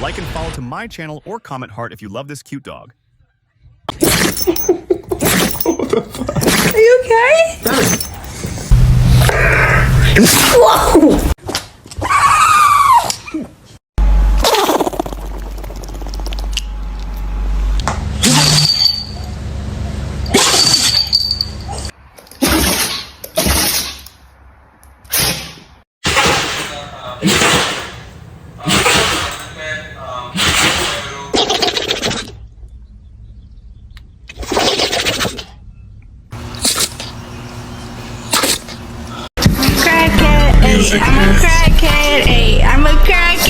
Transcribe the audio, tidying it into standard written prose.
Like and follow to my channel or comment heart if you love this cute dog. Are you okay? Whoa! I'm a crackhead, ayy. I'm a crackhead.